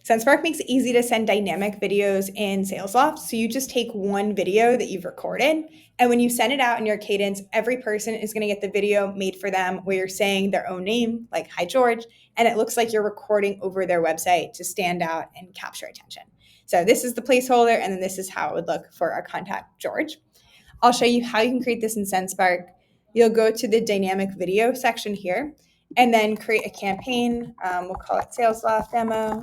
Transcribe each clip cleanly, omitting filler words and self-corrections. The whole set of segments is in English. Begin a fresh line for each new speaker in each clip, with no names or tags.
Sendspark makes it easy to send dynamic videos in Salesloft. So you just take one video that you've recorded, and when you send it out in your cadence, every person is going to get the video made for them where you're saying their own name, like "Hi George," and it looks like you're recording over their website to stand out and capture attention. So this is the placeholder, and then this is how it would look for our contact George. I'll show you how you can create this in Sendspark. You'll go to the dynamic video section here, and then create a campaign. We'll call it Salesloft demo.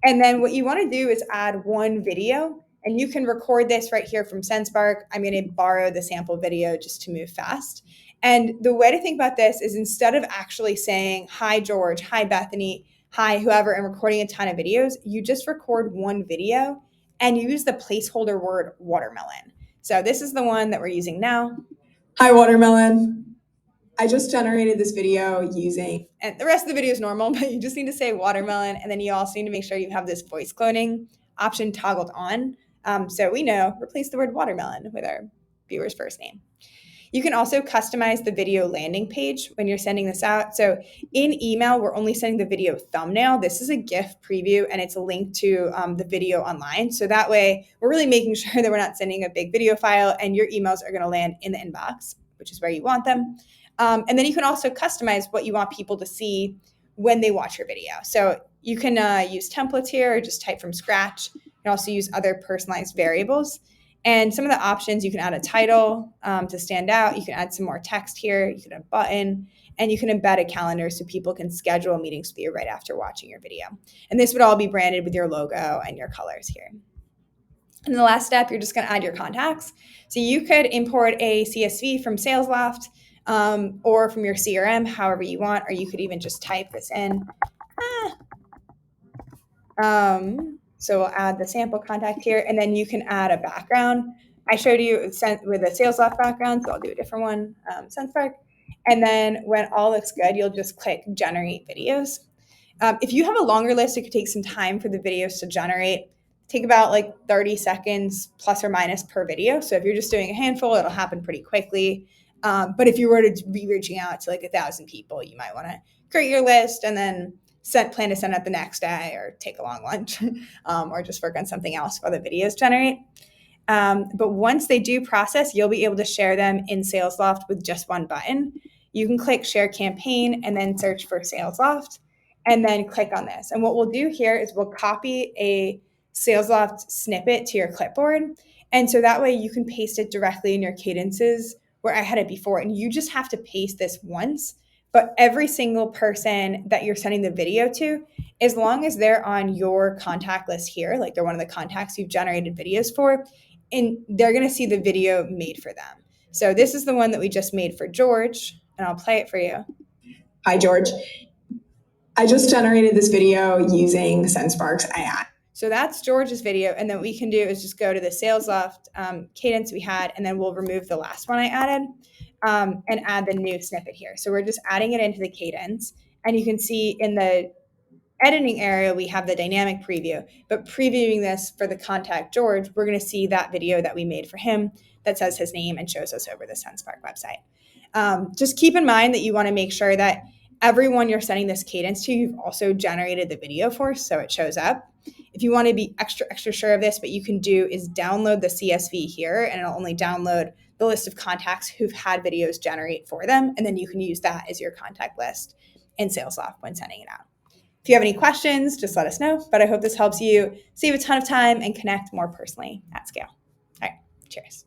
And then what you want to do is add one video, and you can record this right here from Sendspark. I'm going to borrow the sample video just to move fast. And the way to think about this is instead of actually saying, "Hi, George," "Hi, Bethany," "Hi, whoever," and recording a ton of videos, you just record one video and use the placeholder word watermelon. So this is the one that we're using now.
Hi, watermelon. I just generated this video using,
and the rest of the video is normal, but you just need to say watermelon. And then you also need to make sure you have this voice cloning option toggled on. So we know, replace the word watermelon with our viewer's first name. You can also customize the video landing page when you're sending this out. So in email, we're only sending the video thumbnail. This is a GIF preview, and it's a link to the video online. So that way, we're really making sure that we're not sending a big video file, and your emails are going to land in the inbox, which is where you want them. And then you can also customize what you want people to see when they watch your video. So you can use templates here or just type from scratch. You can also use other personalized variables. And some of the options, you can add a title to stand out. You can add some more text here. You can add a button, and you can embed a calendar so people can schedule meetings with you right after watching your video. And this would all be branded with your logo and your colors here. And the last step, you're just going to add your contacts. So you could import a CSV from Salesloft or from your CRM, however you want, or you could even just type this in. So we'll add the sample contact here, and then you can add a background. I showed you with a Salesloft background, so I'll do a different one, Sendspark. And then when all looks good, you'll just click Generate Videos. If you have a longer list, it could take some time for the videos to generate. Take about like 30 seconds plus or minus per video. So if you're just doing a handful, it'll happen pretty quickly. But if you were to be reaching out to like 1,000 people, you might want to create your list and then plan to send out the next day, or take a long lunch, or just work on something else while the videos generate. But once they do process, you'll be able to share them in Salesloft with just one button. You can click Share Campaign and then search for Salesloft, and then click on this. And what we'll do here is we'll copy a Salesloft snippet to your clipboard. And so that way you can paste it directly in your cadences where I had it before. And you just have to paste this once. But every single person that you're sending the video to, as long as they're on your contact list here, like they're one of the contacts you've generated videos for, and they're going to see the video made for them. So this is the one that we just made for George, and I'll play it for you.
Hi, George. I just generated this video using Sendspark's AI.
So that's George's video. And then what we can do is just go to the Salesloft cadence we had, and then we'll remove the last one I added and add the new snippet here. So we're just adding it into the cadence. And you can see in the editing area, we have the dynamic preview. But previewing this for the contact George, we're going to see that video that we made for him that says his name and shows us over the Sendspark website. Just keep in mind that you want to make sure that everyone you're sending this cadence to, you've also generated the video for, so it shows up. If you want to be extra sure of this, what you can do is download the CSV here, and it'll only download the list of contacts who've had videos generate for them, and then you can use that as your contact list in Salesloft when sending it out. If you have any questions, just let us know, but I hope this helps you save a ton of time and connect more personally at scale. All right, cheers.